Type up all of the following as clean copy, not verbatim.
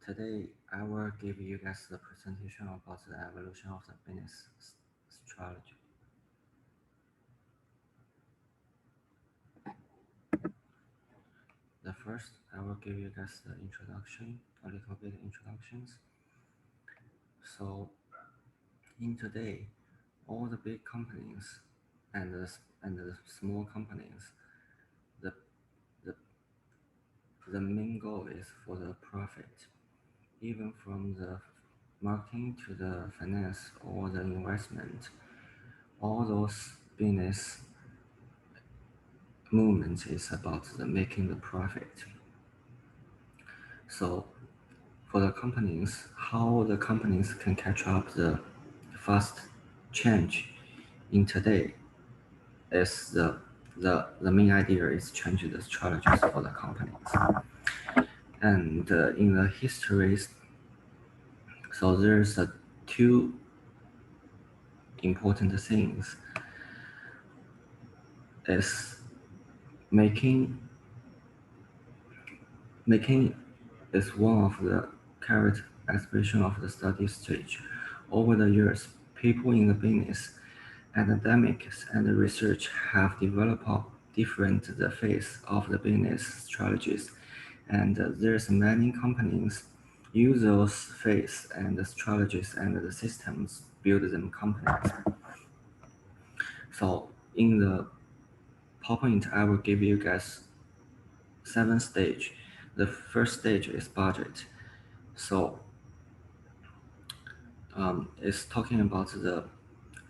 Today, I will give you guys the presentation about the evolution of the business strategy. The first, I will give you guys the introduction, a little bit introductions. So, in today, all the big companies and the small companies, the the the main goal is for the profit, even from the marketing to the finance or the investment. All those business movement is about the making the profit. So for the companies, how the companies can catch up the fast change in today is the main idea is change the strategies for the companies. And in the histories, so there's two important things is making making is one of the current expression of the study stage. Over the years, people in the business, academics, and research have developed different the phase of the business strategies, and there's many companies use those phase and the strategies and the systems build them companies. So in the PowerPoint, I will give you guys 7 stage. The first stage is budget. So it's talking about the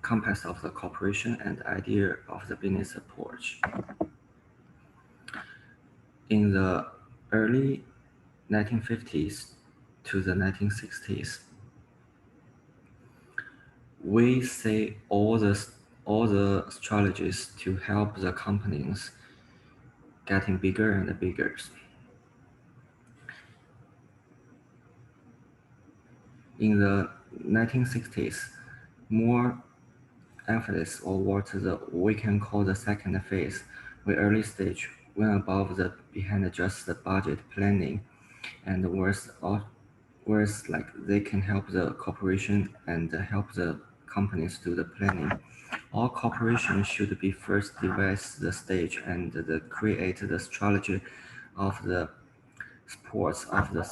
context of the corporation and idea of the business approach. In the early 1950s to the 1960s, we see all the strategies to help the companies getting bigger and bigger. In the 1960s, more emphasis on what we can call the second phase, where early stage went above the behind just the budget planning, and whereas like they can help the corporation and help the companies do the planning. All corporations should be first devise the stage and create the strategy of the sports of the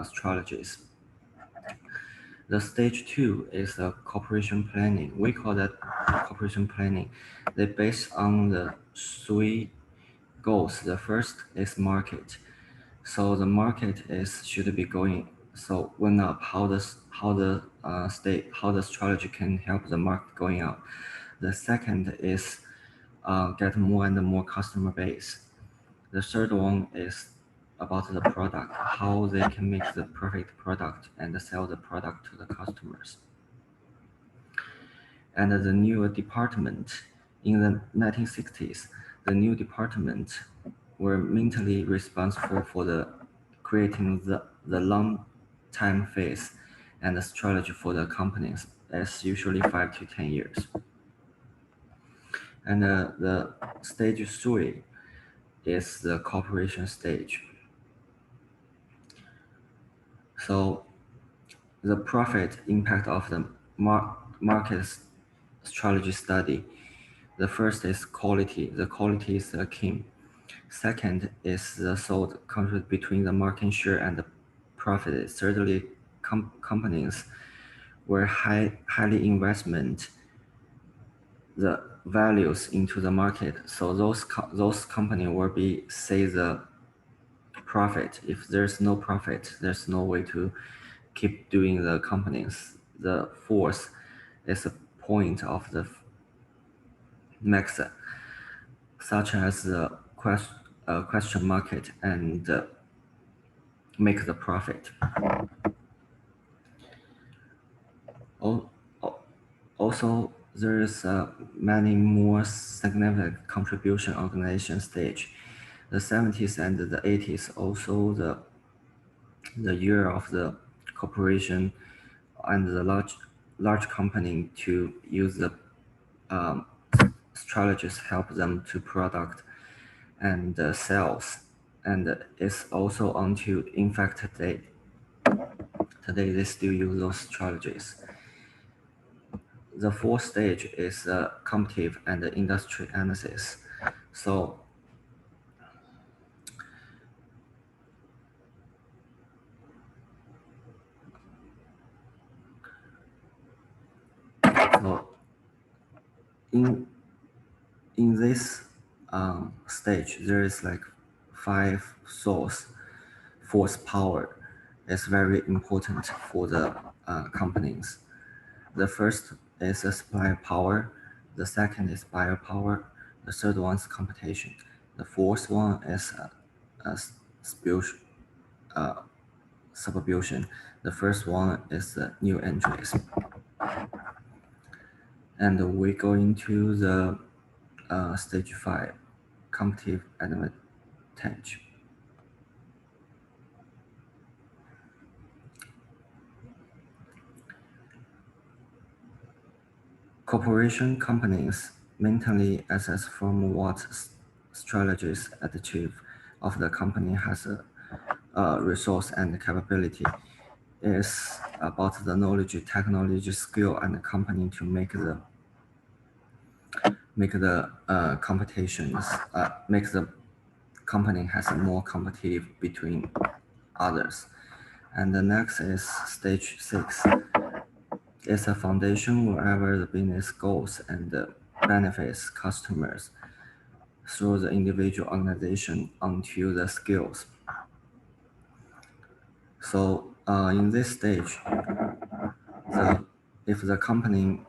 strategies. The stage 2 is the corporation planning. We call that corporation planning. They based on the 3 goals. The first is market. So the market should be going. So went up. How the strategy can help the market going up. The second is get more and more customer base. The third one is about the product, how they can make the perfect product and sell the product to the customers. And the new department in the 1960s, the new department were mainly responsible for the creating the long time phase and the strategy for the companies as usually 5 to 10 years. And the stage 3 is the corporation stage. So the profit impact of the market strategy study. The first is quality. The quality is the king. Second is the sold contract between the market share and the profit. Thirdly, companies were highly investment the values into the market. So those companies will be say the profit. If there's no profit, there's no way to keep doing the companies. The fourth is a point of the max, such as the question market and make the profit. Also, there is many more significant contribution organization stage. The 70s and the 80s, also the year of the corporation and the large company to use the strategies help them to product and sales, and it's also until in fact today they still use those strategies. The fourth stage is competitive and industry analysis. So in this stage, there is like five force power is very important for the companies. The first is a supply power, the second is buyer power, the third one is competition, the fourth one is substitution. The first one is the new entries. And we go into the stage 5, competitive advantage. Corporation companies mentally assess from what strategies at the chief of the company has a resource and capability. Is about the knowledge, technology, skill, and the company to make the competitions make the company has a more competitive between others. And the next is stage 6. It's a foundation wherever the business goes and benefits customers through the individual organization onto the skills. So in this stage, if the company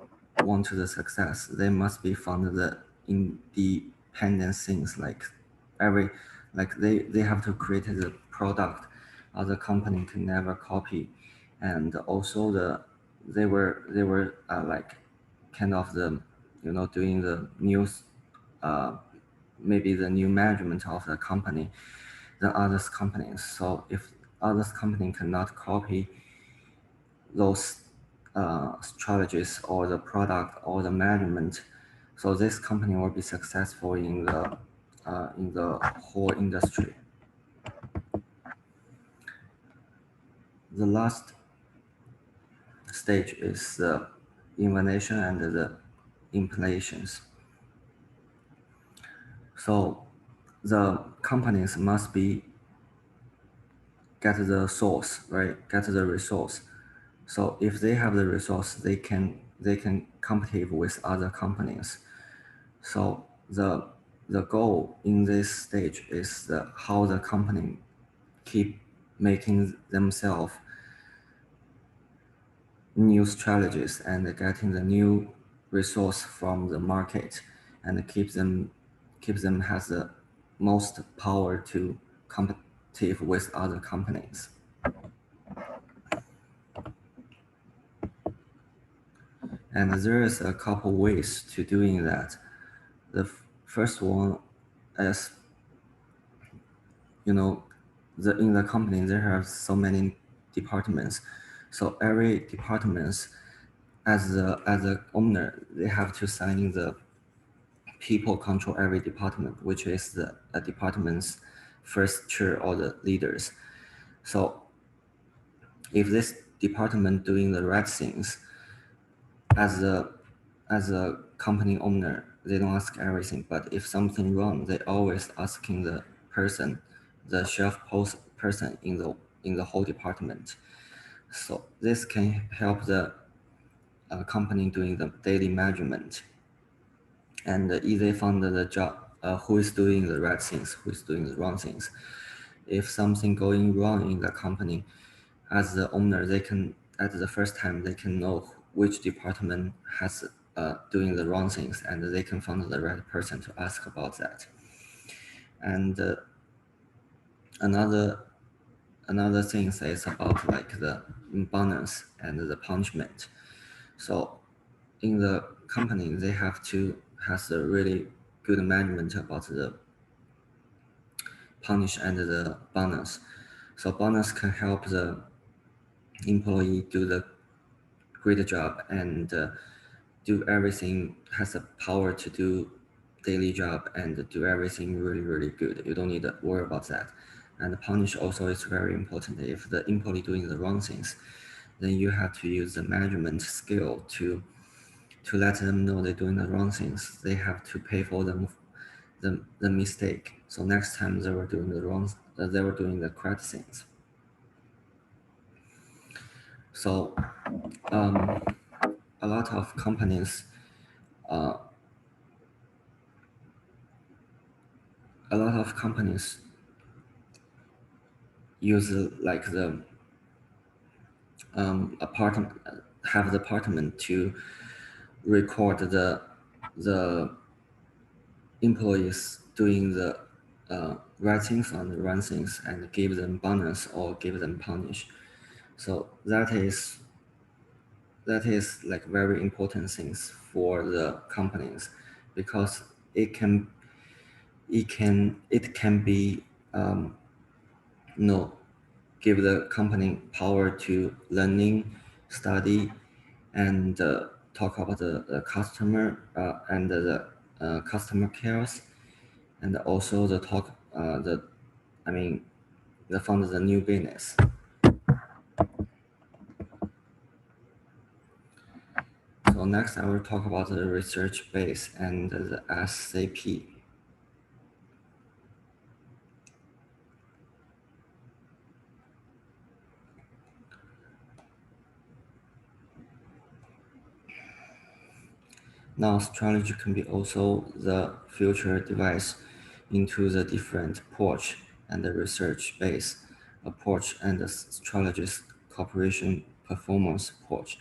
wants the success, they must be found the independent things like they have to create the product other company can never copy, and also they were like kind of the doing the news maybe the new management of the company than others companies. So if others company cannot copy those strategies or the product or the management, so this company will be successful in the whole industry. The last stage is the innovation and the implementations. So the companies must be get the source, right? Get the resource. So if they have the resource, they can compete with other companies. So the goal in this stage is how the company keep making themselves new strategies and getting the new resource from the market, and keep them has the most power to compete with other companies. And there is a couple ways to doing that. The first one is, in the company there are so many departments, so every department as the owner, they have to sign the people control every department, which is the department's first chair or the leaders. So if this department doing the right things, as a company owner, they don't ask everything. But if something wrong, they always asking the person, the shelf post person in the whole department. So this can help the company doing the daily management and easily find the job who is doing the right things, who is doing the wrong things. If something going wrong in the company, as the owner, they can at the first time they can know which department has doing the wrong things, and they can find the right person to ask about that. And another thing is about like the bonus and the punishment. So in the company, they have to has a really good management about the punish and the bonus. So bonus can help the employee do the great job and do everything, has the power to do daily job and do everything really, really good. You don't need to worry about that. And the punish also is very important. If the employee doing the wrong things, then you have to use the management skill to let them know they're doing the wrong things. They have to pay for the mistake. So next time they were doing the wrong, they were doing the correct things. So a lot of companies, use like the apartment, have the department to record the employees doing the right things on the wrong things and give them bonus or give them punish. So that is like very important things for the companies, because it can be give the company power to learning, study, and talk about the customer and the customer cares, and also the found the new business. So next I will talk about the research base and the SAP. Now strategy can be also the future device into the different approach and the research base approach and the strategist cooperation performance approach.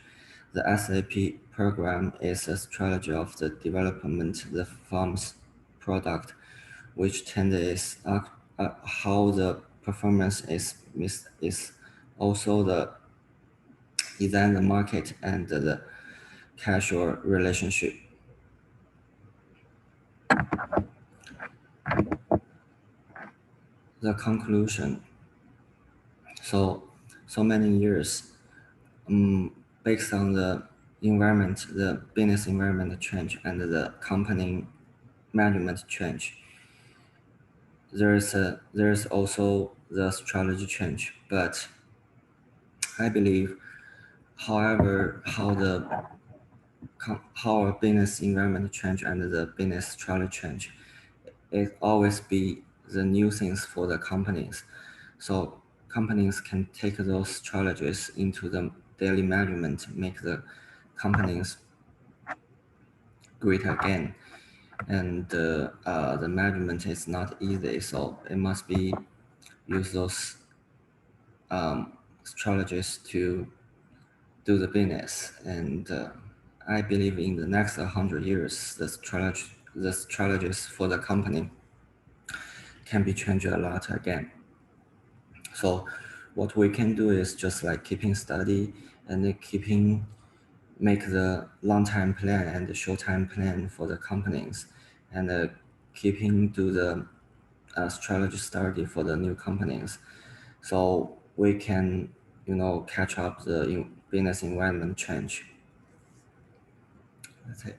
The SAP program is a strategy of the development the firm's product, which tend is how the performance is also the design the market and the casual relationship. The conclusion. So many years, based on the environment, the business environment change and the company management change. There's also the strategy change, but I believe, however, how our business environment change and the business strategy change, it always be the new things for the companies. So companies can take those strategies into the daily management, make the companies great again. And the management is not easy, so it must be use those strategies to do the business. And I believe in the next 100 years, the strategies for the company can be changed a lot again. So what we can do is just like keeping study and make the long-term plan and the short-term plan for the companies, and keeping do the strategy study for the new companies, so we can catch up the business environment change. That's it.